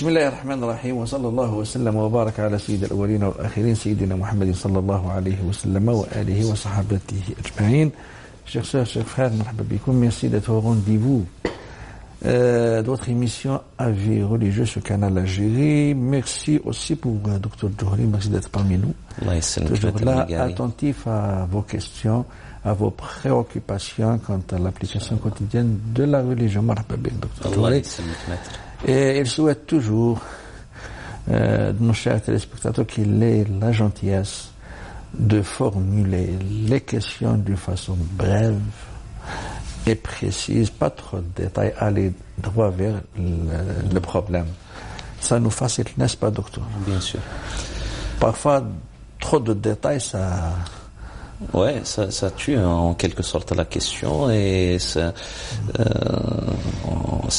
بسم الله الرحمن الرحيم وصلى الله وسلم وبارك على سيد الأولين والآخرين سيدنا محمد صلى الله عليه وسلم وآله وصحابته أجمعين. Chers sœurs, chers frères, مرحبا بكم. Merci d'être au rendez-vous de votre émission Avis religieux sur Canal Algérie. Merci aussi pour Dr Johri, merci d'être parmi nous. Toujours là, attentif à vos questions, à vos préoccupations quant à l'application quotidienne de la religion. Marhaba bik, Dr Johri. Et il souhaite toujours de nos chers téléspectateurs qu'il ait la gentillesse de formuler les questions d'une façon brève et précise, pas trop de détails, aller droit vers le problème. Ça nous facilite, n'est-ce pas, docteur? Bien sûr. Parfois, trop de détails, ça... Ouais, ça tue en quelque sorte la question et ça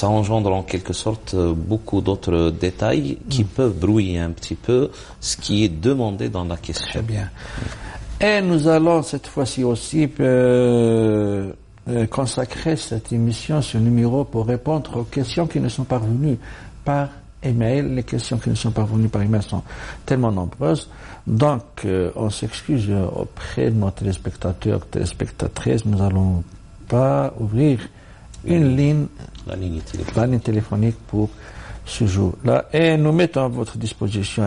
engendre en quelque sorte beaucoup d'autres détails qui peuvent brouiller un petit peu ce qui est demandé dans la question. Très bien. Et nous allons cette fois-ci aussi consacrer cette émission, ce numéro, pour répondre aux questions qui nous sont parvenues par email. Les questions qui nous sont parvenues par email sont tellement nombreuses. Donc, on s'excuse auprès de nos téléspectateurs, téléspectatrices. Nous n'allons pas ouvrir la ligne téléphonique pour ce jour-là. Et nous mettons à votre disposition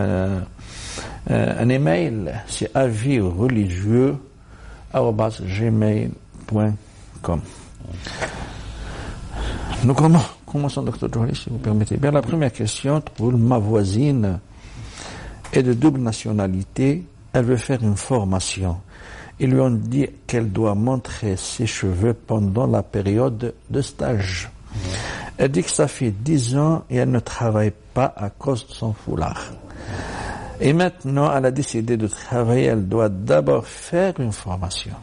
un email. C'est avisreligieux@gmail.com. Nous commençons, Dr Johri, si vous permettez bien. La première question pour ma voisine est de double nationalité. Elle veut faire une formation. Ils lui ont dit qu'elle doit montrer ses cheveux pendant la période de stage. Elle dit que ça fait 10 ans et elle ne travaille pas à cause de son foulard. Et maintenant, elle a décidé de travailler. Elle doit d'abord faire une formation.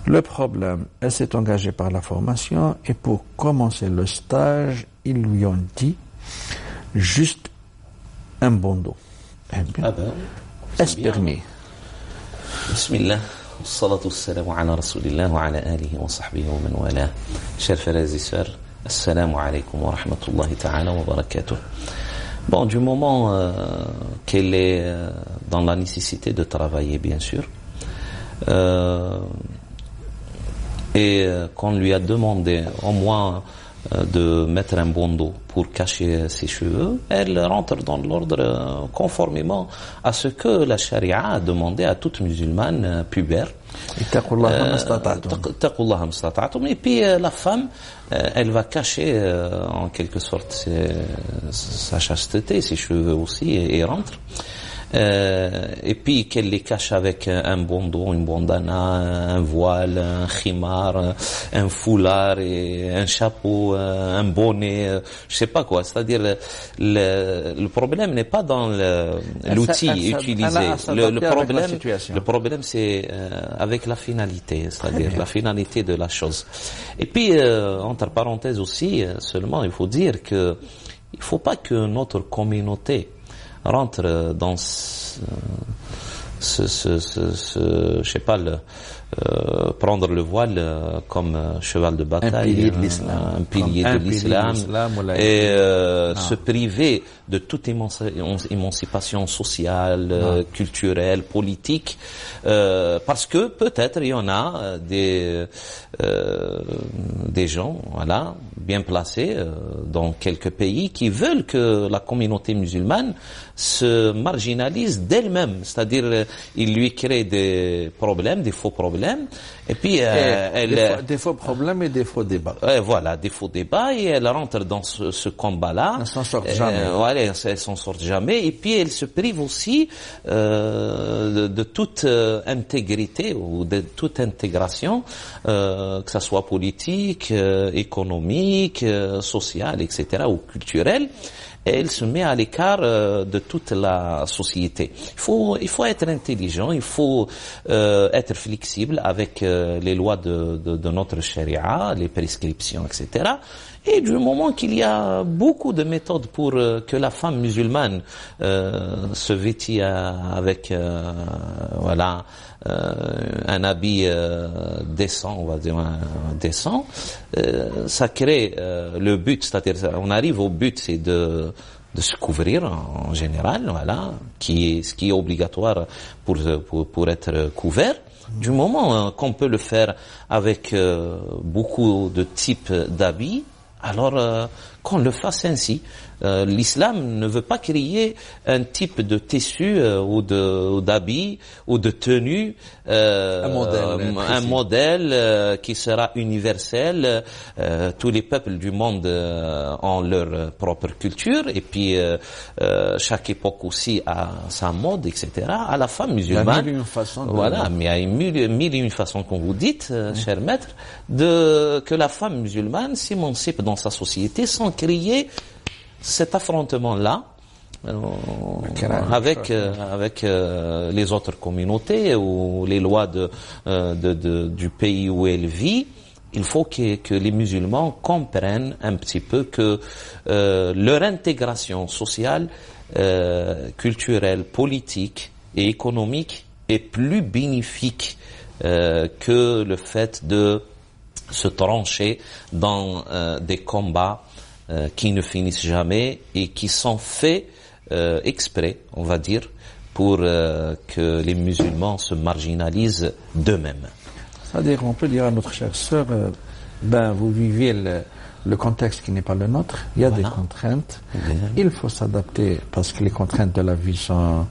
Le problème, elle s'est engagée par la formation et pour commencer le stage, ils lui ont dit juste un bandeau. Est-ce permis? Bismillah, salatu wassalamu ala rasulillah wa ala alihi wa sahbihi wa man wala. Chers frères et sœurs, assalamu alaikum wa rahmatullahi ta'ala wa barakatuh. Bon, du moment qu'elle est dans la nécessité de travailler, bien sûr, et qu'on lui a demandé au moins de mettre un bandeau pour cacher ses cheveux, elle rentre dans l'ordre conformément à ce que la charia a demandé à toute musulmane pubère. Et puis la femme, elle va cacher en quelque sorte sa chasteté, ses cheveux aussi, et rentre. Et puis qu'elle les cache avec un bandeau, une bandana, un voile, un khimar, un foulard et un chapeau, un bonnet, je sais pas quoi. C'est-à-dire le problème n'est pas dans l'outil utilisé. Le problème c'est avec la finalité, c'est-à-dire la finalité de la chose. Et puis entre parenthèses aussi, seulement il faut dire que il faut pas que notre communauté rentre dans je sais pas, prendre le voile comme cheval de bataille, un pilier de l'islam, et se priver de toute émancipation sociale, culturelle, politique, parce que peut-être il y en a des gens, voilà, bien placés dans quelques pays qui veulent que la communauté musulmane se marginalise d'elle-même, c'est-à-dire il lui crée des problèmes, des faux problèmes, et puis des faux problèmes et des faux débats. Voilà, des faux débats, et elle rentre dans ce combat-là. Elle s'en sort jamais. Voilà, elle s'en sort jamais, et puis elle se prive aussi de toute intégrité ou de toute intégration, que ça soit politique, économique, sociale, etc., ou culturelle. Et elle se met à l'écart de toute la société. Il faut être intelligent, il faut être flexible avec les lois de notre charia, les prescriptions, etc. Et du moment qu'il y a beaucoup de méthodes pour que la femme musulmane se vêtit avec voilà un habit décent, on va dire décent, ça crée le but, c'est-à-dire on arrive au but, c'est de se couvrir en général, voilà, ce qui est obligatoire pour être couvert. Du moment qu'on peut le faire avec beaucoup de types d'habits, alors qu'on le fasse ainsi. L'islam ne veut pas créer un type de tissu ou d'habit ou de tenue, un modèle qui sera universel. Tous les peuples du monde ont leur propre culture et puis chaque époque aussi a sa mode, etc. À la femme musulmane, voilà, mais il y a mille et une façons, comme vous dites, cher maître, que la femme musulmane s'émancipe dans sa société sans créer cet affrontement-là avec les autres communautés ou les lois du pays où elle vit. Il faut que les musulmans comprennent un petit peu que leur intégration sociale, culturelle, politique et économique est plus bénéfique que le fait de se trancher dans des combats qui ne finissent jamais et qui sont faits exprès, on va dire, pour que les musulmans se marginalisent d'eux-mêmes. C'est-à-dire, on peut dire à notre chère sœur, vous vivez le contexte qui n'est pas le nôtre, il y a des contraintes, il faut s'adapter parce que les contraintes de la vie sont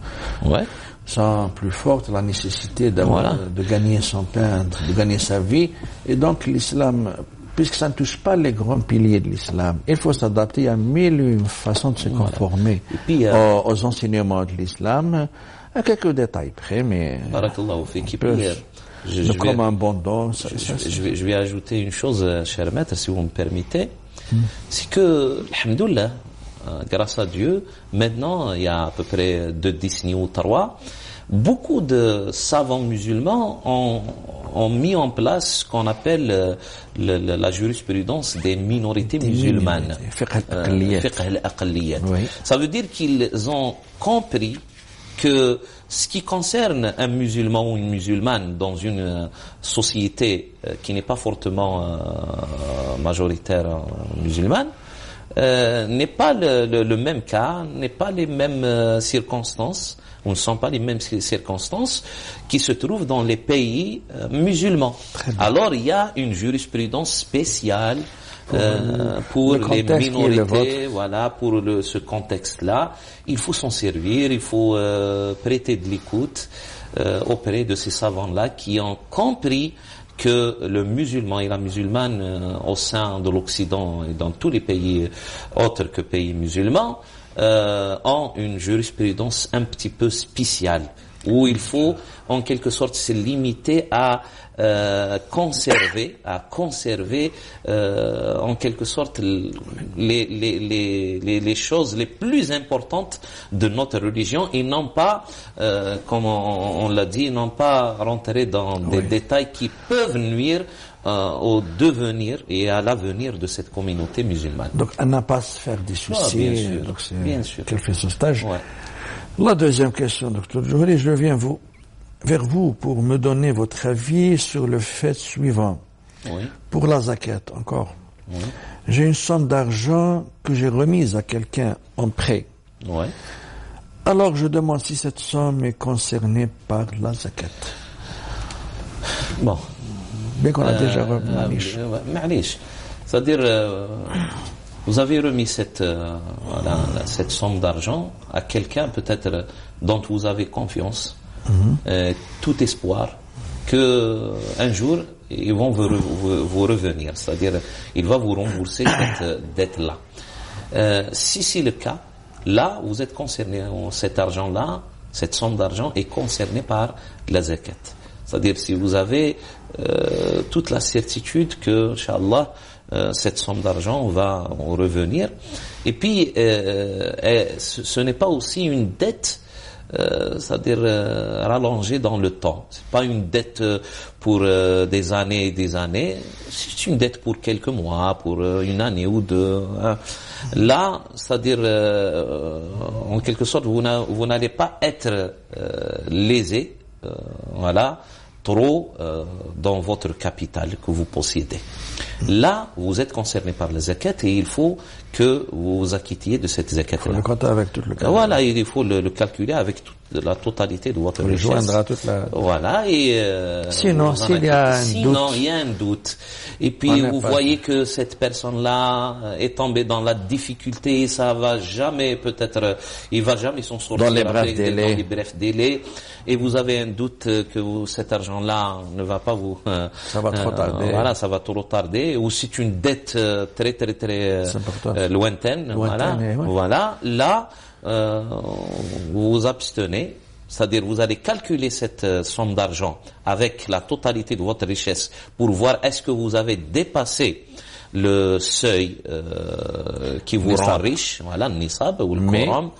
plus fortes, la nécessité de gagner son pain, de gagner sa vie, et donc l'islam, puisque ça ne touche pas les grands piliers de l'islam, il faut s'adapter. Il y a mille et une façons de se conformer aux enseignements de l'islam, à quelques détails près, mais comme un bon don. Je vais ajouter une chose, cher maître, si vous me permettez, c'est que, alhamdoulilah, grâce à Dieu, maintenant, il y a à peu près 2 décennies ou 3, beaucoup de savants musulmans ont mis en place ce qu'on appelle la jurisprudence des minorités musulmanes. Fiqh al-aqliyat. Ça veut dire qu'ils ont compris que ce qui concerne un musulman ou une musulmane dans une société qui n'est pas fortement majoritaire musulmane, n'est pas le même cas, n'est pas les mêmes circonstances, ou ne sont pas les mêmes circonstances qui se trouvent dans les pays musulmans. Alors il y a une jurisprudence spéciale pour les minorités, voilà, pour ce contexte-là. Il faut s'en servir, il faut prêter de l'écoute auprès de ces savants-là qui ont compris que le musulman et la musulmane au sein de l'Occident et dans tous les pays autres que pays musulmans ont une jurisprudence un petit peu spéciale où il faut en quelque sorte se limiter à conserver en quelque sorte les choses les plus importantes de notre religion et non pas, comme on l'a dit, non pas rentrer dans des détails qui peuvent nuire au devenir et à l'avenir de cette communauté musulmane. Donc, à n'a pas se faire des soucis. Bien sûr. Qu'elle fait ce stage. La deuxième question, docteur Johri, je viens vers vous pour me donner votre avis sur le fait suivant. Pour la zakat, encore. J'ai une somme d'argent que j'ai remise à quelqu'un en prêt. Alors je demande si cette somme est concernée par la zakat. Bon. Bien qu'on a déjà c'est-à-dire, vous avez remis cette somme d'argent à quelqu'un peut-être dont vous avez confiance, tout espoir que un jour ils vont vous revenir, c'est-à-dire il va vous rembourser cette dette-là. Si c'est le cas, là vous êtes concerné, cet argent-là, cette somme d'argent est concernée par la zakat. C'est-à-dire si vous avez toute la certitude que, Inch'Allah, cette somme d'argent va revenir. Et puis, ce n'est pas aussi une dette, c'est-à-dire rallongée dans le temps. C'est pas une dette pour des années et des années. C'est une dette pour quelques mois, pour une année ou deux. Là, c'est-à-dire, en quelque sorte, vous n'allez pas être lésé, voilà, trop dans votre capital que vous possédez. Là, vous êtes concerné par la zakat et il faut que vous acquittiez de cette zakat-là. Il faut le compter avec tout le cas. Voilà, il faut le calculer avec la totalité de votre richesse. Joindre à toute la... Voilà, et sinon, s'il y a un doute. Il y a un doute. Et puis, vous voyez que cette personne-là est tombée dans la difficulté, ça va jamais, peut-être, il va jamais s'en sortir dans les brefs délais. Et vous avez un doute que cet argent-là ne va pas vous... ça va trop tarder. Voilà, ça va trop tarder. Ou c'est une dette très, très, très lointaine. Voilà. Là, vous vous abstenez. C'est-à-dire, vous allez calculer cette somme d'argent avec la totalité de votre richesse pour voir est-ce que vous avez dépassé le seuil qui vous rend riche, voilà, le nisab ou le quorum.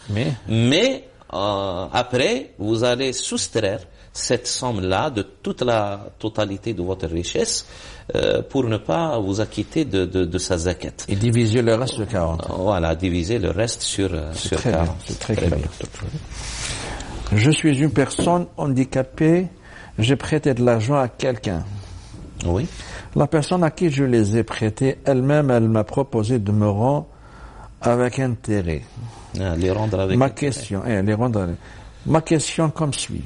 Mais après, vous allez soustraire cette somme-là de toute la totalité de votre richesse pour ne pas vous acquitter de sa zakat. Et diviser le reste sur 40. Voilà, diviser le reste sur 40. C'est très clair. Je suis une personne handicapée, j'ai prêté de l'argent à quelqu'un. Oui. La personne à qui je les ai prêtés, elle-même, elle m'a proposé de me rendre avec intérêt. Les rendre avec Ma question comme suit.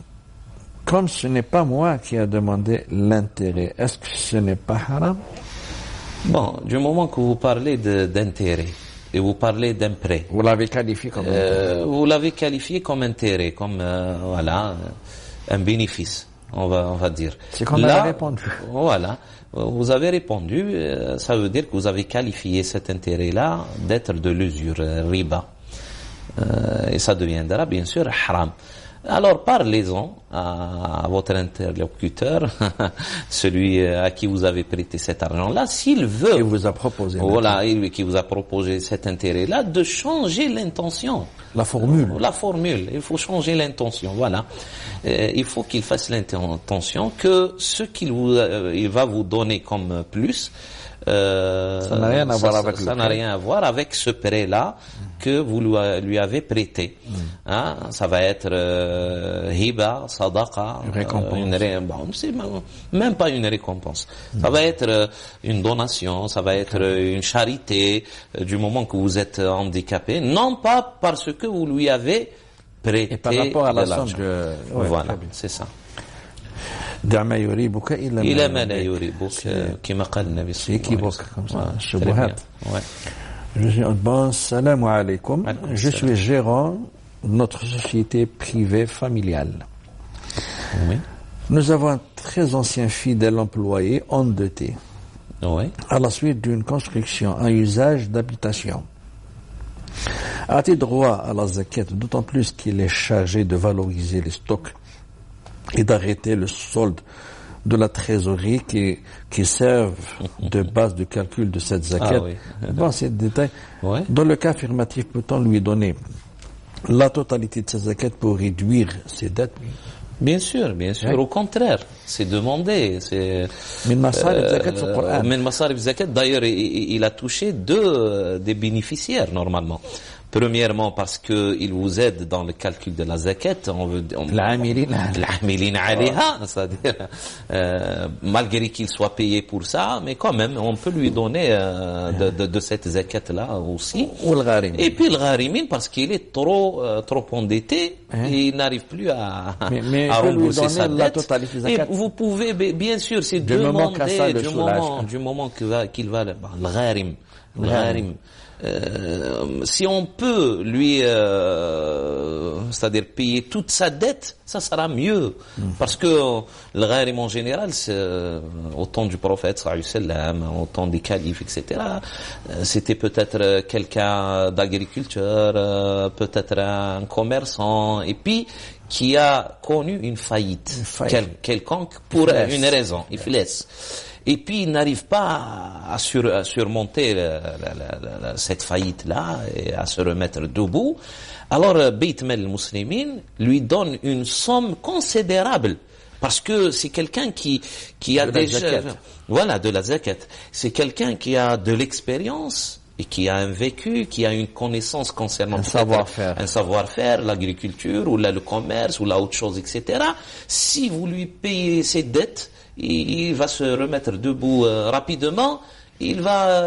Comme ce n'est pas moi qui ai demandé l'intérêt, est-ce que ce n'est pas haram? Bon, du moment que vous parlez d'intérêt et vous parlez d'un prêt, vous l'avez qualifié comme intérêt. Vous l'avez qualifié comme intérêt, comme voilà, un bénéfice, on va dire. C'est qu'on a répondu. Voilà, vous avez répondu, ça veut dire que vous avez qualifié cet intérêt-là d'être de l'usure, riba. Et ça deviendra bien sûr haram. Alors parlez-en à votre interlocuteur, celui à qui vous avez prêté cet argent-là, s'il veut. Qui vous a proposé. Voilà, qui vous a proposé cet intérêt-là, de changer l'intention. La formule. Il faut changer l'intention, voilà. Il faut qu'il fasse l'intention que ce il va vous donner comme plus, ça n'a rien à voir avec ce prêt-là que vous lui avez prêté. Hein, ça va être hiba, sadaqa, une récompense. C'est même pas une récompense. Ça va être une donation, ça va être une charité du moment que vous êtes handicapé, non pas parce que vous lui avez prêté. Et par rapport à la somme voilà, c'est ça. دع ما يريبك إلى ما لا يريبك كما قال النبي صلى الله عليه وسلم. Comme ça, الشبهات. Bon, salam alaikum. Je suis gérant de notre société privée familiale. Oui. Nous avons un très ancien fidèle employé endetté. Oui. À la suite d'une construction, un usage d'habitation. A-t-il droit à la zakat, d'autant plus qu'il est chargé de valoriser les stocks et d'arrêter le solde de la trésorerie qui servent de base de calcul de cette zakat. Bon, c'est le détail. Ouais. Dans le cas affirmatif, peut-on lui donner la totalité de cette zakat pour réduire ses dettes? Bien sûr. Au contraire, c'est demandé. Min masarif zakat sur le Coran. Min masarif zakat, d'ailleurs, il a touché des bénéficiaires, normalement. Premièrement, parce que il vous aide dans le calcul de la zakat, l'amilin alayha, c'est-à-dire, malgré qu'il soit payé pour ça, mais quand même, on peut lui donner de cette zakat-là aussi. Et puis le gharimin, parce qu'il est trop endetté, et il n'arrive plus à rembourser sa dette. Et vous pouvez, bien sûr, c'est demander du moment qu'il va le gharim. Si on peut lui, c'est-à-dire payer toute sa dette, ça sera mieux. Parce que le gharim en général, au temps du prophète, au temps des califes, etc., c'était peut-être quelqu'un d'agriculteur, peut-être un commerçant, et puis qui a connu une faillite. Quelconque pour une raison. Il laisse. Et puis il n'arrive pas à surmonter cette faillite-là et à se remettre debout. Alors Beit Mal al-Muslimin lui donne une somme considérable parce que c'est quelqu'un qui a déjà de la zakat. C'est quelqu'un qui a de l'expérience et qui a un vécu, qui a une connaissance concernant un savoir-faire, l'agriculture, ou là, le commerce, ou là, autre chose, etc. Si vous lui payez ses dettes, il va se remettre debout rapidement. Il va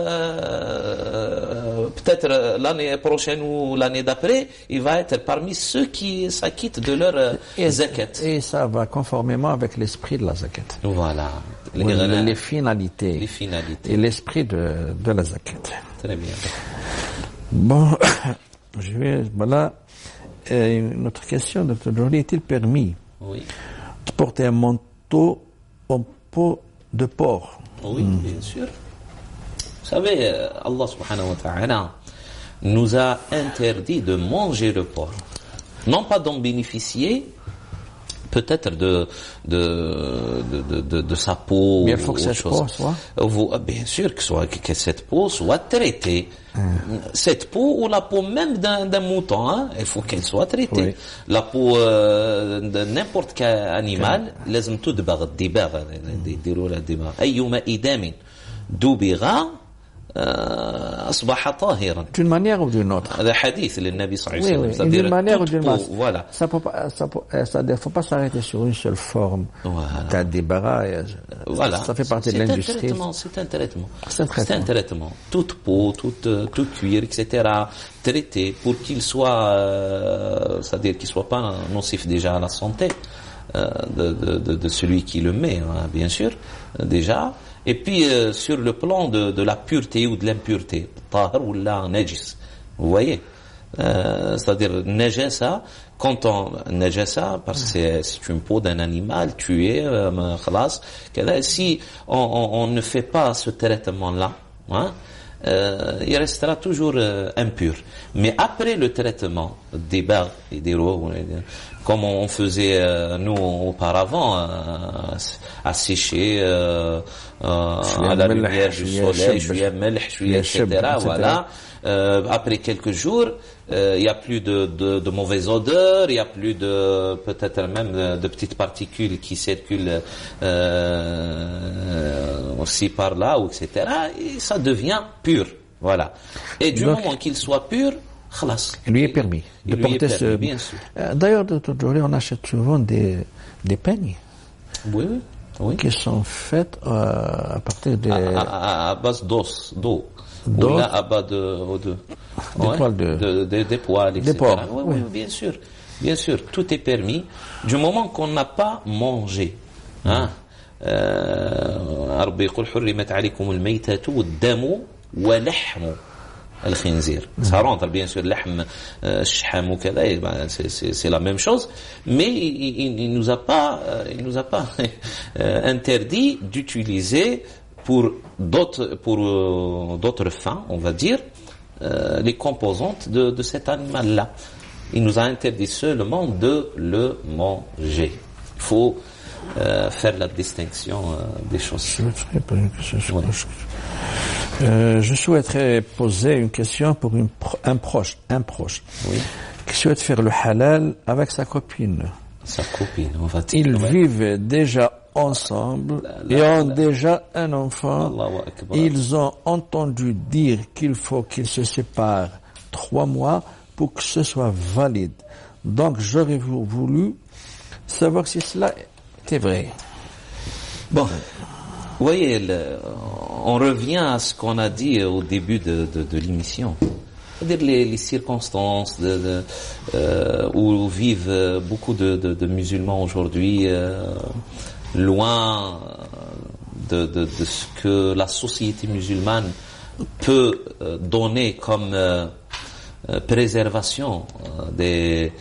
peut-être l'année prochaine ou l'année d'après, il va être parmi ceux qui s'acquittent de leur zakat. Et ça va conformément avec l'esprit de la zakat. Voilà. Les finalités. Les finalités. Et l'esprit de la zakat. Très bien. Bon, voilà. Une autre question, Dr. Joly, est-il permis de porter un manteau en peau de porc? Oui, bien sûr. Vous savez, Allah subhanahu wa ta'ala nous a interdit de manger le porc. Non pas d'en bénéficier, peut-être de sa peau. Mais il faut que cette peau soit. Bien sûr que cette peau soit traitée. Cette peau ou la peau même d'un mouton, hein, il faut qu'elle soit traitée. Oui. La peau de n'importe quel animal, لازم تدبغ الدباغ يديروا لها الدباغ أيما إدام دبغ أصبح طاهرا. D'une manière ou d'une autre. هذا حديث للنبي صلى الله عليه وسلم. D'une manière ou d'une autre. Voilà. Ça ne faut pas s'arrêter sur une seule forme. T'as des barrages. Voilà. Ça fait partie de l'industrie. C'est un traitement. Toute peau, tout cuir, etc. traité pour qu'il soit, c'est-à-dire qu'il soit pas nocif déjà à la santé de celui qui le met, hein, bien sûr, déjà. Et puis sur le plan de la pureté ou de l'impureté, tahir ou la najis, vous voyez, c'est-à-dire najasa, quand on najasa, parce que c'est une peau d'un animal tué, khalas, si on ne fait pas ce traitement-là, hein, il restera toujours impur. Mais après le traitement des barres et des rois, comme on faisait nous auparavant, à sécher à la lumière du soleil, etc. Voilà. Après quelques jours, il y a plus de mauvaise odeur, il y a plus de peut-être même de petites particules qui circulent aussi par là, ou etc. Et ça devient pur. Voilà. Et du moment qu'il soit pur, khalas. Il lui est permis de porter ce. Bien sûr. D'ailleurs, Dr. Joly, on achète souvent des peignes. Oui. Qui sont faites à partir de. À base d'eau. Ou là, à base des poils, etc. Des porcs. Oui, bien sûr. Tout est permis du moment qu'on n'a pas mangé. Hein? ربي يقول حرمت عليكم الميتة والدم ولحم الخنزير. Ça rentre bien sûr لحم الشحم وكذا, c'est la même chose, mais il nous a pas interdit d'utiliser pour d'autres fins, on va dire, les composantes de cet animal-là. Il nous a interdit seulement de le manger. Il faut faire la distinction des choses. Je souhaiterais poser une question pour un proche qui souhaite faire le halal avec sa copine. On va dire. Ils vivent déjà ensemble et ont déjà un enfant. Ils ont entendu dire qu'il faut qu'ils se séparent 3 mois pour que ce soit valide. Donc j'aurais voulu savoir si cela était vrai. Bon, vous voyez, on revient à ce qu'on a dit au début de l'émission. C'est-à-dire les circonstances où vivent beaucoup de musulmans aujourd'hui, loin de ce que la société musulmane peut donner comme préservation des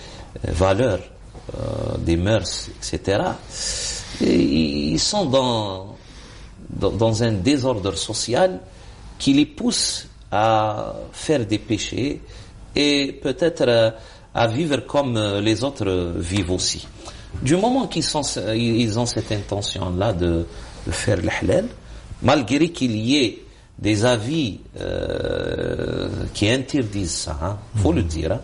valeurs, des mœurs, etc. Et ils sont dans un désordre social qui les pousse à faire des péchés et peut-être à vivre comme les autres vivent aussi. Du moment qu'ils ont cette intention-là de faire le halal, malgré qu'il y ait des avis qui interdisent ça, faut le dire,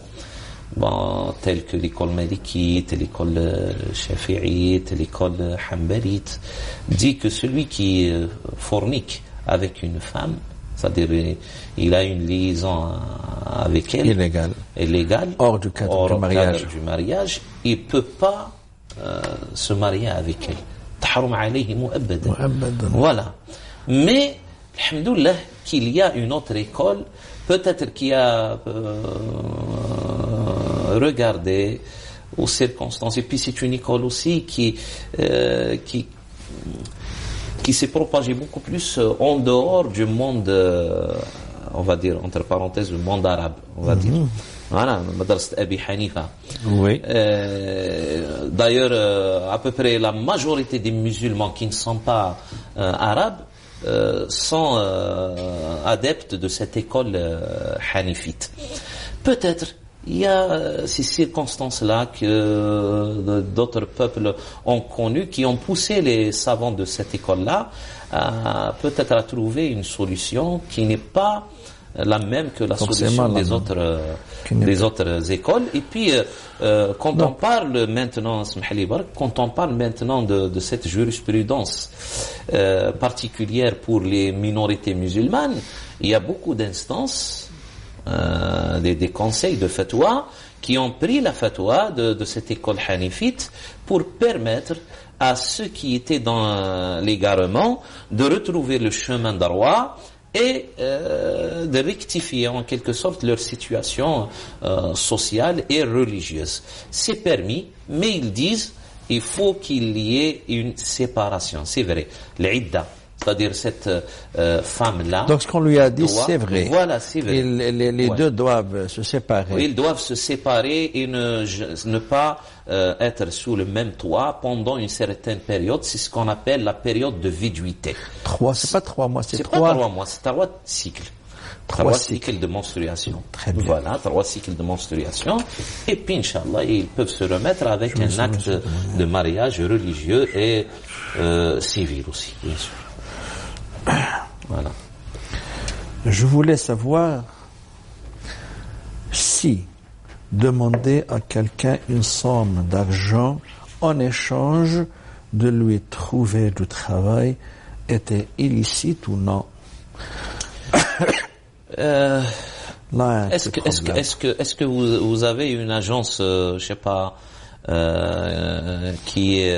tels que l'école malikite, l'école shafi'ite, l'école hanbalite, dit que celui qui fornique avec une femme c'est-à-dire il a une liaison avec elle illégale hors du cadre du mariage, il peut pas se marier avec elle. تحرم عليه مؤبدا. Voilà. Mais alhamdoulilah qu'il y a une autre école peut-être qui a regardé aux circonstances, et puis c'est une école aussi qui s'est propagée beaucoup plus en dehors du monde, on va dire entre parenthèses, le monde arabe, on va dire. Voilà, Madrasat Abi Hanifa. Oui. D'ailleurs, à peu près la majorité des musulmans qui ne sont pas arabes sont adeptes de cette école hanifite. Peut-être il y a ces circonstances-là que d'autres peuples ont connues, qui ont poussé les savants de cette école-là peut-être à trouver une solution qui n'est pas la même que la solution des autres écoles. Et puis quand on parle maintenant de cette jurisprudence particulière pour les minorités musulmanes, il y a beaucoup d'instances, des conseils de fatwa qui ont pris la fatwa de cette école hanifite pour permettre à ceux qui étaient dans l'égarement de retrouver le chemin droit et de rectifier en quelque sorte leur situation sociale et religieuse. C'est permis, mais ils disent il faut qu'il y ait une séparation. C'est vrai. L'idda, c'est-à-dire cette femme-là. Donc ce qu'on lui a dit, c'est vrai. Voilà, c'est vrai. Les deux doivent se séparer. Oui, ils doivent se séparer et ne pas être sous le même toit pendant une certaine période. C'est ce qu'on appelle la période de viduité. C'est pas 3 mois, c'est 3 mois, c'est 3 cycles. 3 cycles de menstruation. Très bien. Voilà, 3 cycles de menstruation. Et puis, Inch'Allah, ils peuvent se remettre avec un acte de mariage religieux et civil aussi, bien sûr. Voilà. Je voulais savoir si demander à quelqu'un une somme d'argent en échange de lui trouver du travail était illicite ou non. Est-ce que vous avez une agence, je sais pas, qui est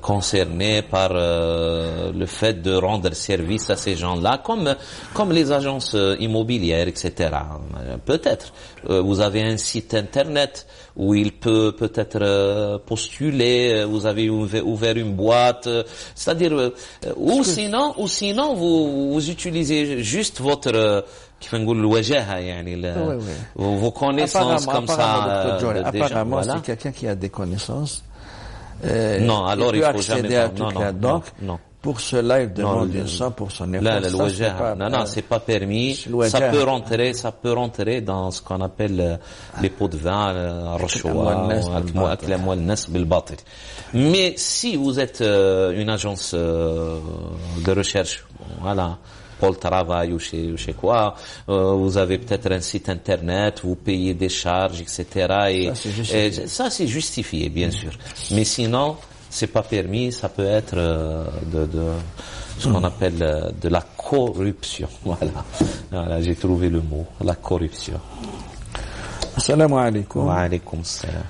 concernés par le fait de rendre service à ces gens-là, comme les agences immobilières, etc. Peut-être. Vous avez un site internet où il peut-être postuler, vous avez ouvert une boîte, c'est-à-dire ou sinon vous utilisez juste votre vos connaissances comme ça. Apparemment, c'est quelqu'un qui a des connaissances. Non, alors il faut jamais. Non. Pour cela, il demande une somme pour son effort. Non, c'est pas permis. Ça peut rentrer dans ce qu'on appelle les pots de vin, mais si vous êtes une agence de recherche, voilà, pour le travail ou chez quoi, vous avez peut-être un site internet, vous payez des charges, etc. Et ça c'est justifié, bien sûr. Mais sinon, c'est pas permis, ça peut être de ce qu'on appelle de la corruption. Voilà, j'ai trouvé le mot, la corruption. Assalamu alaikum. Wa alaikum salam.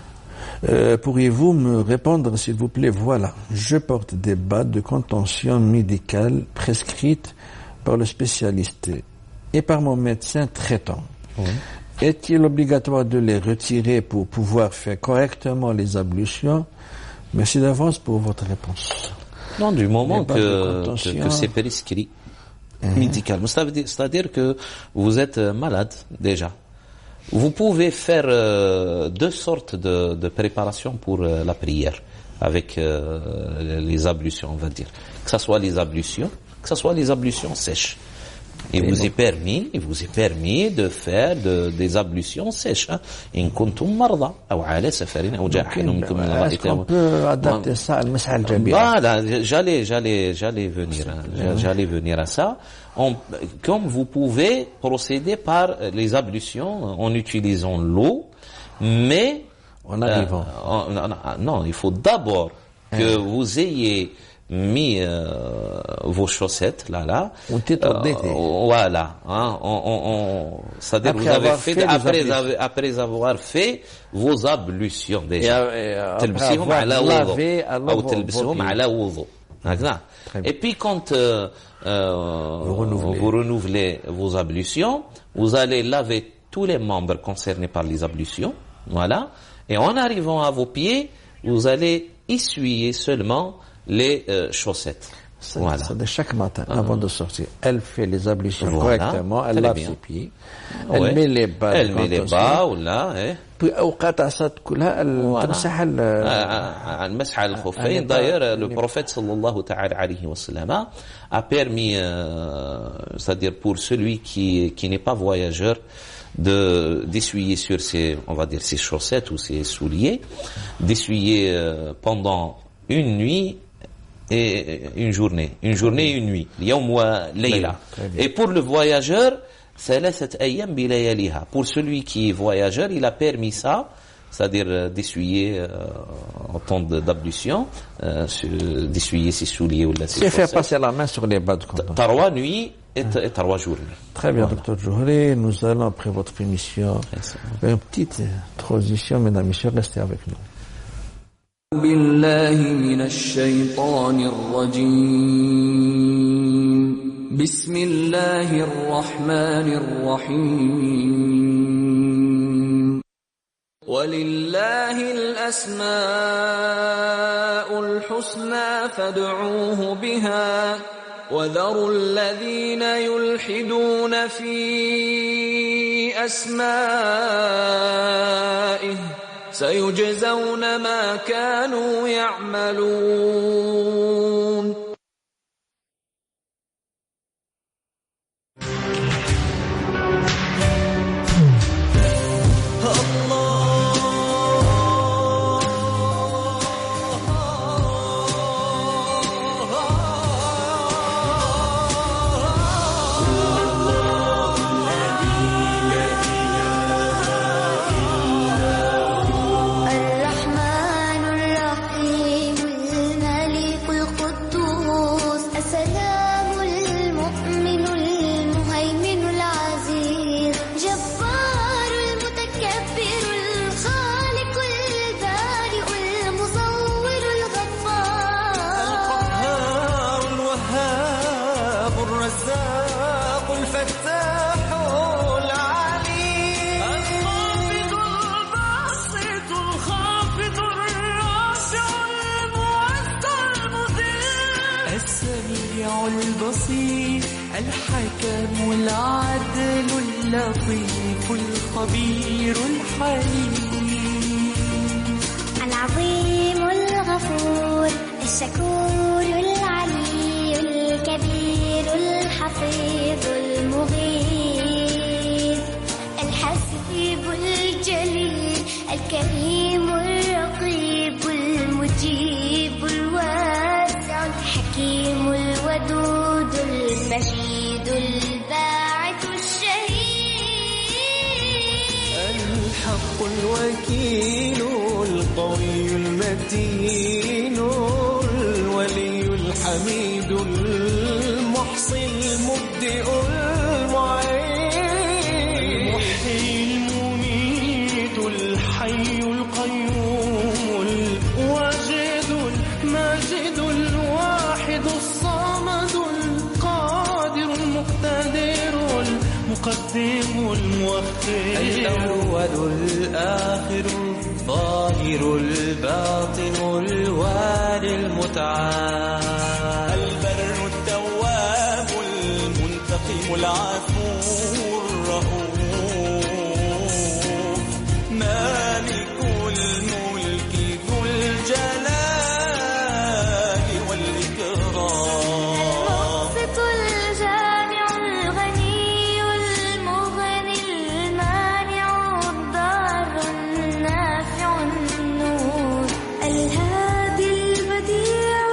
Pourriez-vous me répondre, s'il vous plaît? Voilà, je porte des bas de contention médicale prescrites par le spécialiste et par mon médecin traitant. Oui. Est-il obligatoire de les retirer pour pouvoir faire correctement les ablutions? Merci d'avance pour votre réponse. Non, du moment que c'est prescrit médicalement. C'est-à-dire que vous êtes malade déjà. Vous pouvez faire deux sortes de préparation pour la prière avec les ablutions, on va dire. Que ce soit les ablutions sèches. Il vous est permis de faire des ablutions sèches. In kuntum marda ou ala safarin ou jahin minkum min al-ra'id. Est-ce qu'on peut adapter ça à al-mas'a al-jabir? Voilà, j'allais venir à ça. Comme vous pouvez procéder par les ablutions en utilisant l'eau, mais en arrivant. Non, il faut d'abord que vous ayez mis vos chaussettes là. Voilà. Hein, c'est-à-dire vous avez fait après avoir fait vos ablutions déjà. تلبسيهم على وضوء أو تلبسهم على وضوء. Et puis quand vous renouvelez vos ablutions, vous allez laver tous les membres concernés par les ablutions. Voilà. Et en arrivant à vos pieds, vous allez essuyer seulement les chaussettes. Voilà. C'est de chaque matin, avant de sortir. Elle fait les ablutions correctement, elle lave ses pieds, elle met les bas. Elle met les bas, là, puis أوقات عصات كلها تمسح المسح على الخفين. D'ailleurs, le prophète sallallahu ta'ala alayhi wa sallam a permis, c'est-à-dire pour celui qui n'est pas voyageur, d'essuyer sur ses, on va dire, ses chaussettes ou ses souliers, d'essuyer pendant une nuit et une journée et une nuit, يوم وليلة. Et pour le voyageur, ثلاثة أيام بلياليها. Pour celui qui est voyageur, il a permis ça, c'est-à-dire d'essuyer en temps d'ablution, d'essuyer ses souliers ou ses chaussettes. C'est faire passer la main sur les bas de contention. 3 nuits et 3 journées. Très bien, docteur Johri. Nous allons, après votre émission, faire une petite transition. Mesdames et messieurs, restez avec nous. بالله من الشيطان الرجيم بسم الله الرحمن الرحيم ولله الأسماء الحسنى فادعوه بها وذروا الذين يلحدون في أسمائه سيجزون ما كانوا يعملون الحكم العدل اللطيف الخبير الحليم العظيم الغفور الشكور العلي الكبير الحفيظ المغيث الحسيب الجليل الكريم الرقيب المجيب الواسع الحكيم الودود المجيد الباعث الشهيد الحق الوكيل القوي المتين الولي الحميد المحصي المبدئ المعين المحيي المميت الحي القيوم الواجد الماجد الواحد الصمد القادر المقتدر المقدم المؤخر الأول الآخر الظاهر الباطن الوالي المتعال البر التواب المنتقم العفو الرؤوف مالك الملك ذو الجلال والإكرام المقسط الجامع الغني المغني المانع الضار النافع النور الهادي البديع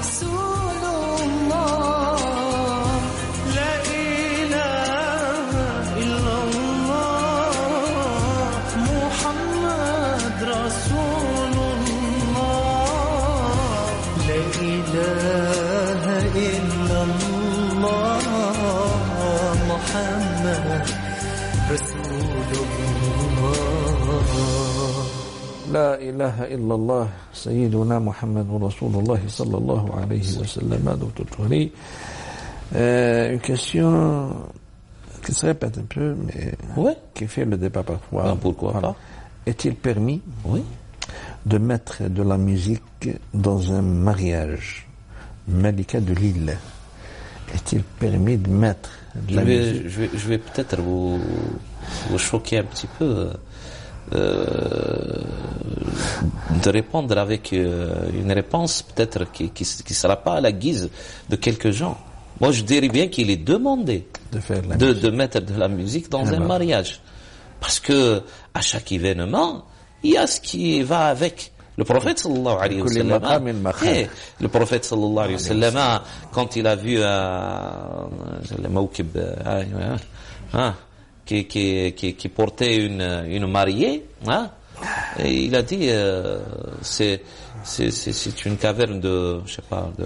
رسول الله لا إله إلا الله محمد رسول الله لا إله إلا الله محمد رسول الله لا إله إلا الله سيدنا محمد رسول الله صلى الله عليه وسلم. Docteur Touari, une question qui se répète un peu, mais Ouais. qui fait le débat parfois. Ben, pourquoi pas. Est-il permis Oui. de mettre de la musique dans un mariage? Malika de Lille. Est-il permis de mettre de la musique? Je vais peut-être vous choquer un petit peu, de répondre avec une réponse peut-être qui sera pas à la guise de quelques gens. Moi, je dirais bien qu'il est demandé De faire de la de mettre de la musique dans un mariage. Parce que à chaque événement, il y a ce qui va avec. Le prophète sallallahu alayhi wa sallam, le prophète sallallahu alayhi wa sallam, quand il a vu le mawkib qui portait une mariée, et il a dit c'est une caverne de, je sais pas, de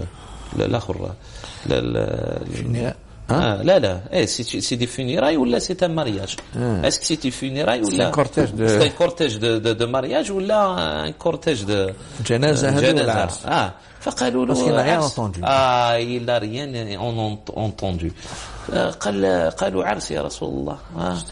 c'est des funérailles ou là c'est un mariage? Est-ce que c'est des funérailles ou là c'est un cortège de mariage ou là un cortège de جنازة ولا فقالوا له parce qu'il n'a rien entendu. il n'a rien entendu. قالوا عرس يا رسول الله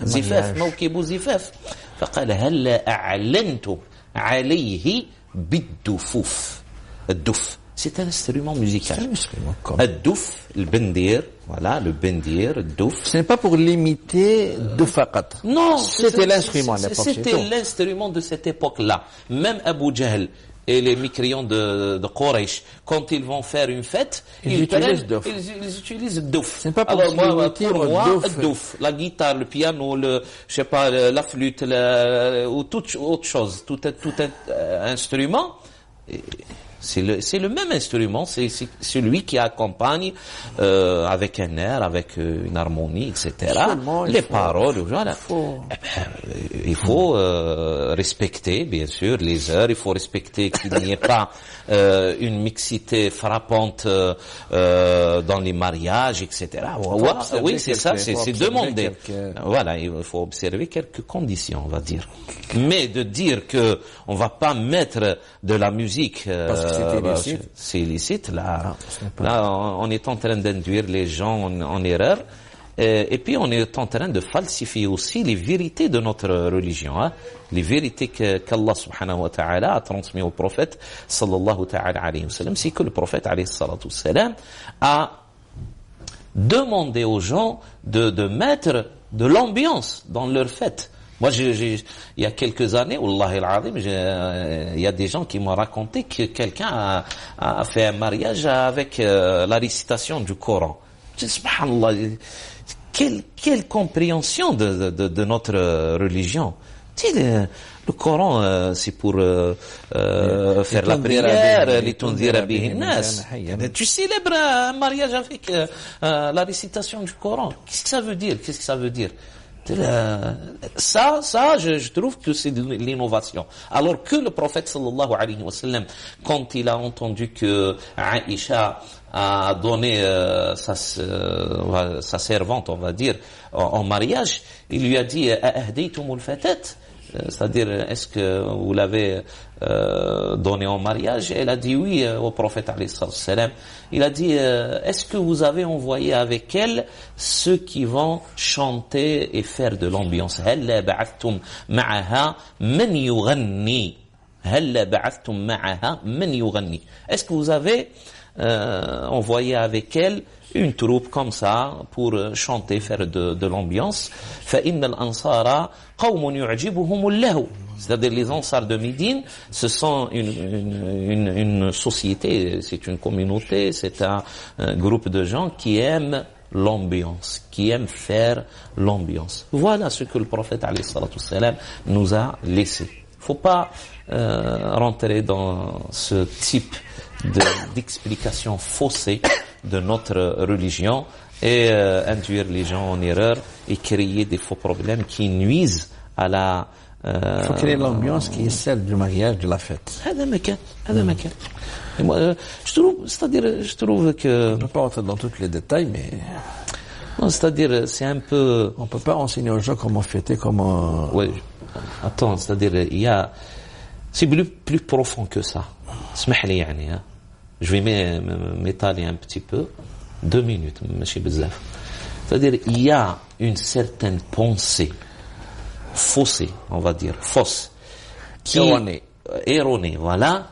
زفاف موكب زفاف فقال هل أعلنت عليه بالدفوف. الدف c'est un instrument musical. C'est un instrument comme. الدف البندير, voilà le bendir, الدف. Ce n'est pas pour l'imiter de faqat. Non, c'était l'instrument à l'époque. C'était l'instrument de cette époque-là. Même Abu Jahl et les mécréants de Quraysh, quand ils vont faire une fête, ils utilisent le douf. C'est pas pour l'imiter le douf. La guitare, le piano, je sais pas, la flûte, ou toute autre chose, tout instrument. C'est le même instrument, c'est celui qui accompagne avec un air, avec une harmonie, etc. Les paroles, voilà. Il faut respecter, bien sûr, les heures. Il faut respecter qu'il n'y ait pas une mixité frappante dans les mariages, etc. Oui, c'est ça, c'est demandé. Voilà, il faut observer quelques conditions, on va dire. Mais de dire que on va pas mettre de la musique c'est illicite, là on est en train d'induire les gens en erreur, et puis on est en train de falsifier aussi les vérités de notre religion, les vérités qu'Allah subhanahu wa ta'ala a transmises au prophète sallallahu ta'ala alayhi wa sallam. C'est que le prophète alayhi salatu wa sallam a demandé aux gens de mettre de l'ambiance dans leur fête. Moi, il y a quelques années, Wallahi al-Azim, il y a des gens qui m'ont raconté que quelqu'un a fait un mariage avec la récitation du Coran. Subhanallah, quelle compréhension de notre religion. Tu sais, le Coran, c'est pour faire la prière, tu célèbres un mariage avec la récitation du Coran. Qu'est-ce que ça veut dire? Qu'est-ce que ça veut dire? Ça, je trouve que c'est de l'innovation. Alors que le prophète sallallahu alayhi wa sallam, quand il a entendu que Aïcha a donné sa servante, on va dire, en mariage, il lui a dit ahdaytumul fatat, c'est-à-dire est-ce que vous l'avez donné en mariage? Elle a dit oui au prophète alayhi salam. Il a dit est-ce que vous avez envoyé avec elle ceux qui vont chanter et faire de l'ambiance? هل بعثتم معها من يغني هل بعثتم معها من يغني. Est-ce que vous avez envoyé avec elle une troupe comme ça pour chanter, faire de l'ambiance? فإن الأنصار قوم يعجبهم اللهو. C'est-à-dire les Ansars de Médine, ce sont une société, c'est une communauté, c'est un groupe de gens qui aiment l'ambiance, qui aiment faire l'ambiance. Voilà ce que le prophète alayhi salatu wassalam nous a laissé. Faut pas rentrer dans ce type d'explications faussées de notre religion et induire les gens en erreur et créer des faux problèmes qui nuisent à la il faut créer l'ambiance qui est celle du mariage, de la fête. هذا مكان. Et moi, je trouve que On ne peut pas entrer dans tous les détails, mais non, c'est-à-dire c'est un peu on ne peut pas enseigner aux gens comment fêter, comment... ouais, attends, c'est-à-dire c'est plus profond que ça. اسمح لي يعني, hein. Je vais m'étaler un petit peu, 2 minutes, ماشي بزاف. C'est-à-dire il y a une certaine pensée faussée, on va dire, fausse, erronée, voilà,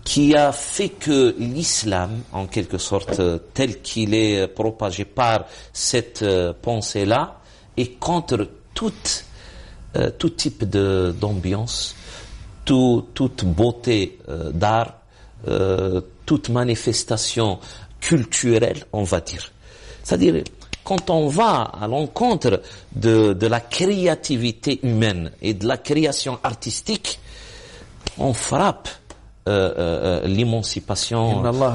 qui a fait que l'islam, en quelque sorte, tel qu'il est propagé par cette pensée-là, est contre tout type d'ambiance, toute beauté d'art, toute manifestation culturelle, on va dire. C'est-à-dire, quand on va à l'encontre de la créativité humaine et de la création artistique, on frappe l'émancipation. Alors,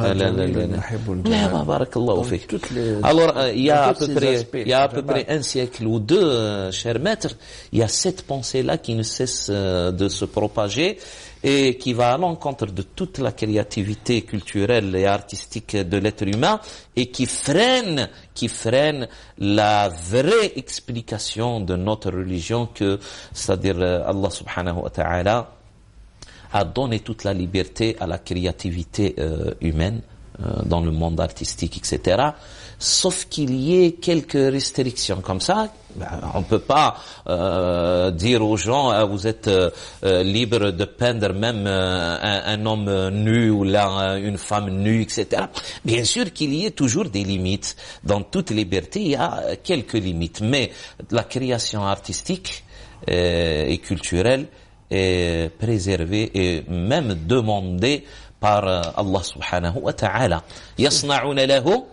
il y a à peu près un siècle ou deux, cher maître, il y a cette pensée-là qui ne cesse de se propager et qui va à l'encontre de toute la créativité culturelle et artistique de l'être humain et qui freine la vraie explication de notre religion que, c'est-à-dire Allah subhanahu wa ta'ala a donné toute la liberté à la créativité humaine dans le monde artistique, etc. Sauf qu'il y ait quelques restrictions comme ça. On peut pas dire aux gens vous êtes libre de peindre même un homme nu ou là une femme nue, etc. Bien sûr qu'il y ait toujours des limites. Dans toute liberté, il y a quelques limites. Mais la création artistique et culturelle est préservée et même demandée par Allah subhanahu wa ta'ala. Yasna'una lahu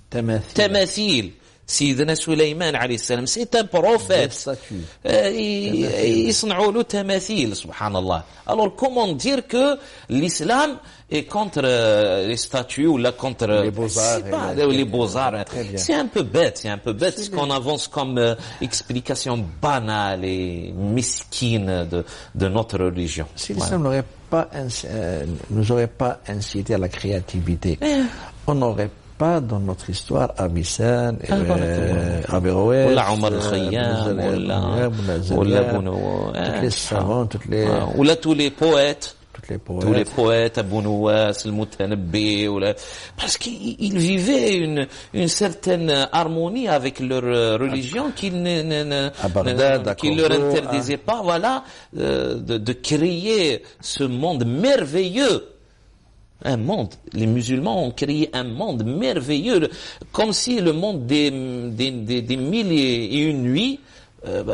tamathil. Sayyidina Sulaiman alayhi salam, c'est un prophète. يصنعوا له تماثيل, subhanallah. Alors comment dire que l'islam est contre les statues ou là contre les beaux-arts, les beaux-arts. C'est un peu bête, ce qu'on avance comme explication banale et mesquine de notre religion. Si l'islam nous aurait pas incité à la créativité, on n'aurait pas dans notre histoire Avicenne, Averroès, Omar al-Khayyam, toutes les savants, tous les poètes. Tous les poètes, Abou Nouwas, Al-Mutanabbi, parce qu'ils vivaient une certaine harmonie avec leur religion qui leur interdisait pas, voilà, de créer ce monde merveilleux. Un monde, les musulmans ont créé un monde merveilleux, comme si le monde des mille et une nuits,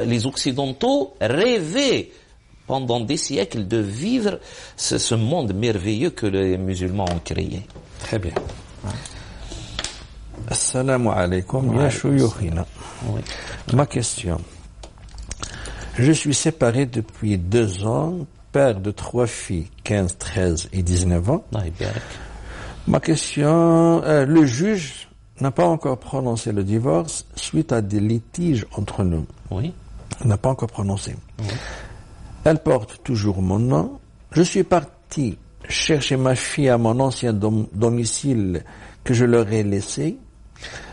les occidentaux rêvaient pendant des siècles de vivre ce monde merveilleux que les musulmans ont créé. Très bien. Assalamu alaikum, ya shuyukhina. Ma question. Je suis séparé depuis 2 ans, père de 3 filles, 15, 13 et 19 ans. Ma question, le juge n'a pas encore prononcé le divorce suite à des litiges entre nous. Oui. Il n'a pas encore prononcé. Oui. Elle porte toujours mon nom. Je suis parti chercher ma fille à mon ancien domicile que je leur ai laissé.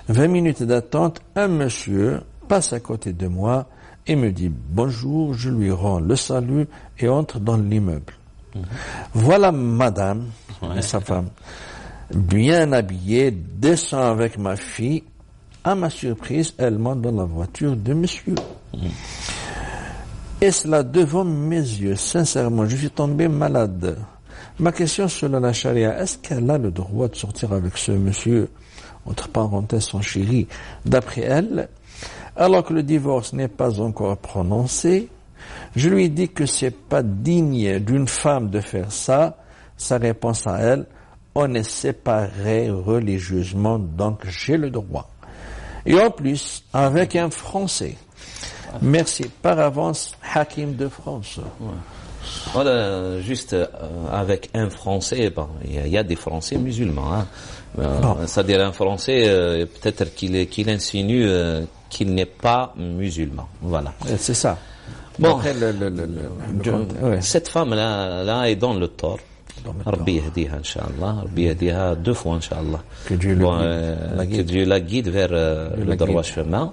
20 minutes d'attente, un monsieur passe à côté de moi et me dit bonjour, je lui rends le salut et entre dans l'immeuble. Voilà madame, sa femme, bien habillée, descend avec ma fille. À ma surprise, elle monte dans la voiture de monsieur. Et cela devant mes yeux, sincèrement, je suis tombé malade. Ma question selon la charia, est-ce qu'elle a le droit de sortir avec ce monsieur, entre parenthèses son chéri, d'après elle, alors que le divorce n'est pas encore prononcé? Je lui dis que c'est pas digne d'une femme de faire ça. Sa réponse à elle, on est séparés religieusement, donc j'ai le droit. Et en plus, avec un Français. Merci par avance, Hakim de France. Voilà, juste avec un Français, bon, il y a des Français musulmans, hein. C'est-à-dire un Français, peut-être qu'il insinue qu'il n'est pas musulman. Voilà. C'est ça. Bon, Après, ouais. cette femme-là est dans le tort. Rabbi yahdiha, Inch'Allah. Rabbi yahdiha 2 fois, Inch'Allah. Que Dieu que Dieu la guide vers le droit chemin.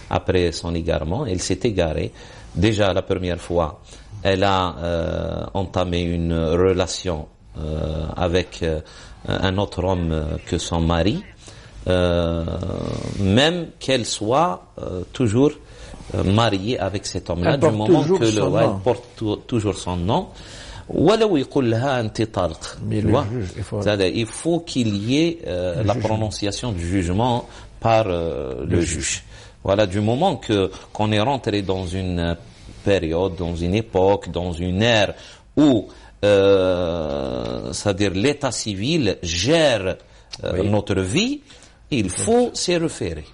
Après son égarement, elle s'est égarée. Déjà, la première fois, elle a entamé une relation avec un autre homme que son mari, même qu'elle soit toujours mariée avec cet homme-là, du moment que elle porte toujours son nom. ولو يقول لها أنت طالق. Il faut qu'il y ait la prononciation du jugement par le juge. Voilà, du moment qu'on est rentré dans une période, dans une époque, dans une ère où c'est-à-dire l'état civil gère notre vie, il faut s'y référer.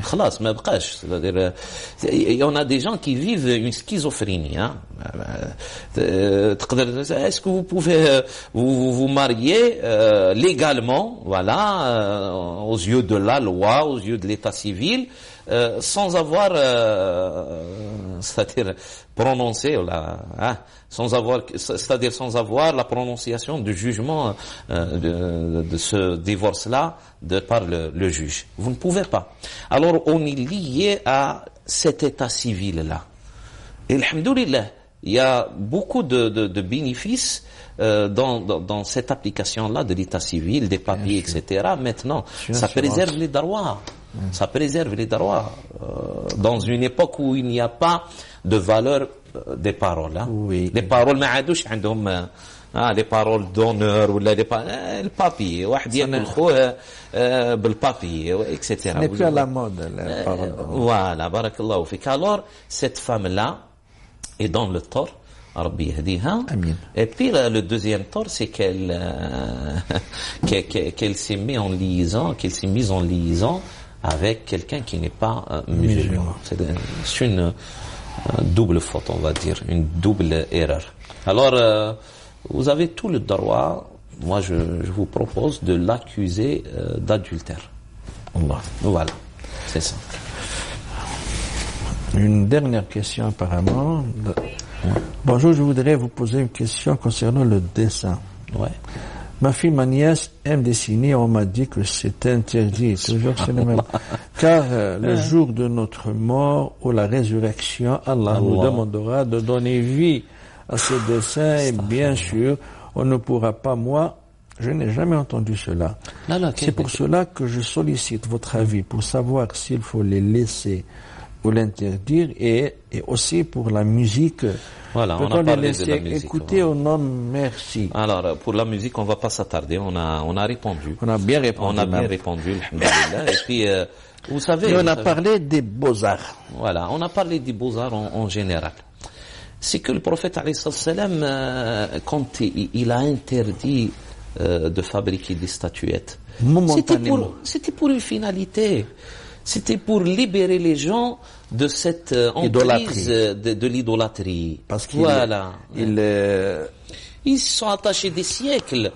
خلاص ما بقاش, c'est-à-dire il y en a des gens qui vivent une schizophrénie, hein. Est-ce que vous pouvez vous marier légalement, voilà, aux yeux de la loi, aux yeux de l'état civil, sans avoir c'est-à-dire prononcé hein, c'est-à-dire sans avoir la prononciation du jugement de ce divorce-là par le juge. Vous ne pouvez pas. Alors on est lié à cet état civil-là. Et alhamdoulilah, il y a beaucoup de bénéfices dans cette application-là de l'état civil, des papiers, etc. Maintenant, ça préserve les droits. Ça préserve les droits. Dans une époque où il n'y a pas de valeur des paroles. Hein. Oui. Les paroles, les paroles d'honneur ou le papier. واحد ياكل خوه بالpapier, etc. Ce n'est plus à la mode, la parole d'honneur. Voilà, barakallahu fik. Alors, cette femme-là est dans le tort. Rabbi yahdiha. Et puis le deuxième tort, c'est qu'elle s'est mise en liaison avec quelqu'un qui n'est pas musulman. C'est une double faute, on va dire, une double erreur. Alors, vous avez tout le droit, moi je vous propose de l'accuser d'adultère. Voilà, c'est ça. Une dernière question apparemment. Bonjour, je voudrais vous poser une question concernant le dessin. Ouais. Ma fille, ma nièce aime dessiner, on m'a dit que c'est interdit, toujours c'est le même. Car le jour de notre mort ou la résurrection, Allah nous demandera de donner vie à ce dessin et bien sûr, on ne pourra pas, moi, je n'ai jamais entendu cela. C'est pour cela que je sollicite votre avis pour savoir s'il faut les laisser ou l'interdire et aussi pour la musique. Voilà, on a parlé de la musique. Écoutez au nom, merci. Alors, pour la musique, on va pas s'attarder. On a répondu. On a bien répondu. Alhamdulillah. Et puis, vous savez. Et on a parlé des beaux-arts. Voilà, on a parlé des beaux-arts en général. C'est que le prophète, alayhi salam, quand il a interdit de fabriquer des statuettes, c'était pour une finalité. C'était pour libérer les gens de cette emprise de l'idolâtrie. Parce qu'ils ils se sont attachés des siècles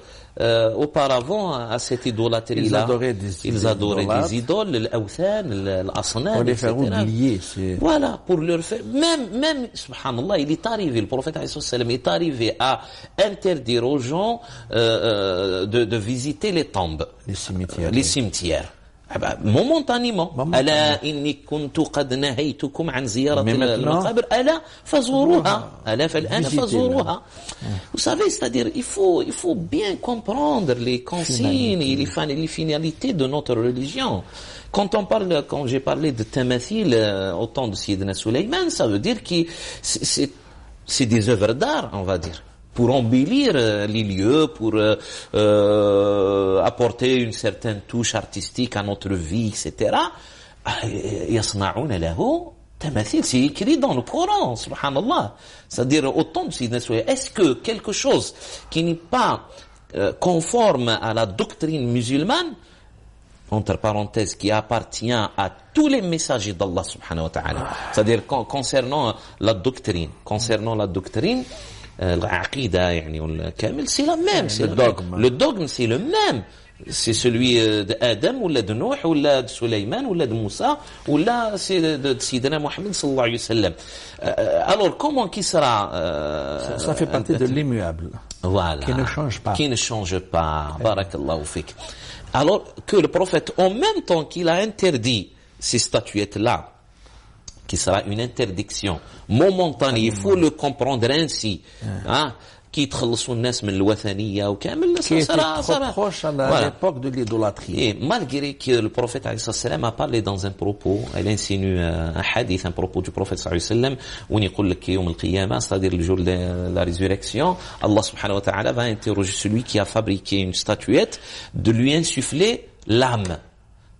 auparavant à cette idolâtrie-là. Ils adoraient des idoles, l'awthan, l'asnam, pour les faire oublier. Voilà, pour leur faire... Même, subhanallah, il est arrivé, le prophète est arrivé à interdire aux gens de visiter les tombes. Les cimetières. momentanément. ألا إني كنت قد نهيتكم عن زيارة المقابر ألا فزوروها ألا فالآن فزوروها. Vous savez, c'est-à-dire il faut bien comprendre les consignes et les finalités de notre religion. Quand j'ai parlé de tamathil au temps de Sayyidina Sulaiman, ça veut dire que c'est des œuvres d'art, on va dire, pour embellir les lieux, pour apporter une certaine touche artistique à notre vie, etc. يصنعون له تماثيل, c'est écrit dans le Coran, subhanallah. C'est-à-dire, au temps de Sayyidina Sulaiman, est-ce que quelque chose qui n'est pas conforme à la doctrine musulmane, entre parenthèses, qui appartient à tous les messagers d'Allah subhanahu wa ta'ala, c'est-à-dire concernant la doctrine, العقيدة يعني والكامل c'est la même, c'est le dogme c'est le même. C'est celui d'Adam ou de Nuh ou de Sulaiman ou de Moussa ou c'est de Sidina Mohammed sallallahu alayhi wa sallam. Alors comment qui sera ça fait partie de l'immuable. Voilà. Qui ne change pas. Qui ne change pas. Barakallahu fik. Alors que le prophète, en même temps qu'il a interdit ces statuettes-là, qui sera une interdiction momentanée, il faut le comprendre ainsi, hein, qui يتخلصوا الناس من الوثنية وكامل qui était trop proche à l'époque de l'idolâtrie. Et malgré que le prophète alayhi salam a parlé dans un propos, elle insinue un hadith, un propos du prophète alayhi salam, où il يقول لك يوم القيامة, c'est-à-dire le jour de la résurrection, Allah subhanahu wa ta'ala va interroger celui qui a fabriqué une statuette de lui insuffler l'âme.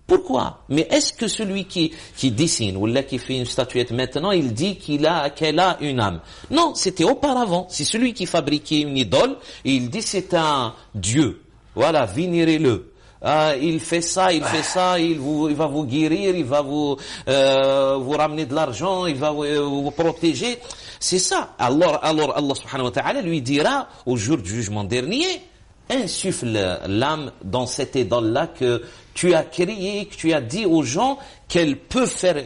Pourquoi? Mais est-ce que celui qui dessine ou là qui fait une statuette maintenant, il dit qu'elle a une âme? Non, c'était auparavant. C'est celui qui fabriquait une idole et il dit c'est un dieu. Voilà, vénérez-le. Il fait ça, il va vous guérir, il va vous ramener de l'argent, il va vous protéger. C'est ça. Alors Allah subhanahu wa ta'ala lui dira au jour du jugement dernier, insuffle l'âme dans cette idole-là que tu as créé, que tu as dit aux gens qu'elle peut faire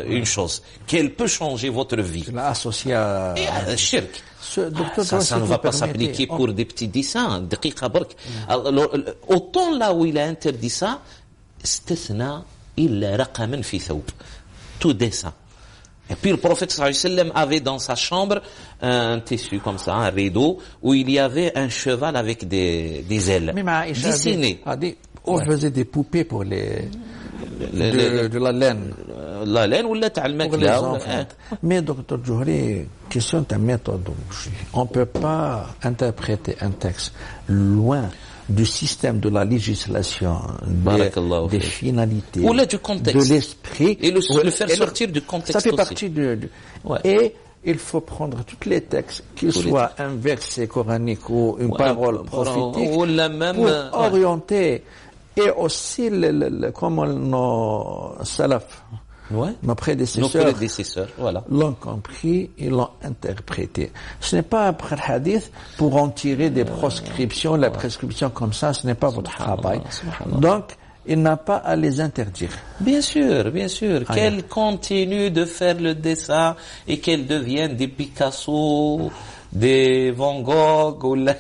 une chose, qu'elle peut changer votre vie. Tu l'as associé à shirk. Ça ne va pas s'appliquer pour des petits dessins. Autant là où il a interdit ça, istithna illa raqaman fi thawb. Tout dessin. Et puis le prophète sallallahu alayhi wa sallam avait dans sa chambre un tissu comme ça, un rideau, où il y avait un cheval avec des ailes dessinées. On faisait des poupées pour de la laine. La laine ou la ta'al-makla. Mais docteur Djouri, question de méthodologie. On ne peut pas interpréter un texte loin du système de la législation, des finalités, ou là, du contexte, de l'esprit, et le faire sortir du contexte. Ça fait aussi. Partie et il faut prendre tous les textes, qu'ils soient un verset coranique ou une parole prophétique, ou la même, pour orienter, et aussi comme nos salaf, nos prédécesseurs, voilà, l'ont compris et l'ont interprété. Ce n'est pas après le hadith pour en tirer des prescriptions, la prescription comme ça, ce n'est pas votre travail. Donc, il n'a pas à les interdire. Bien sûr. Qu'elle continue de faire le dessin et qu'elle devienne des Picasso, des Van Gogh ou des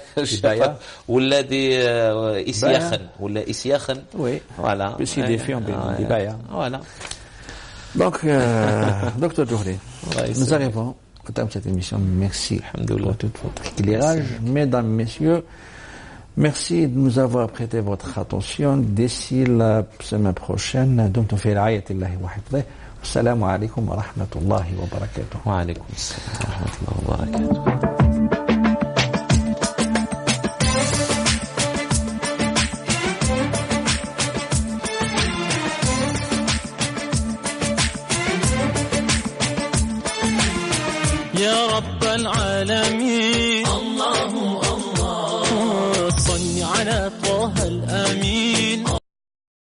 Isyakhan. Oui. Voilà. Aussi des films, des Baya. Voilà. Donc, Dr Djouri, nous arrivons au terme de cette émission. Merci pour tout votre éclairage. Mesdames, Messieurs, merci de nous avoir prêté votre attention. D'ici la semaine prochaine, donc on fait ra'ayatillahi wa hifdhihi. Assalamu alaikum wa rahmatullahi wa barakatuh. Wa alaikum assalam wa rahmatullahi wa barakatuh. يا رب العالمين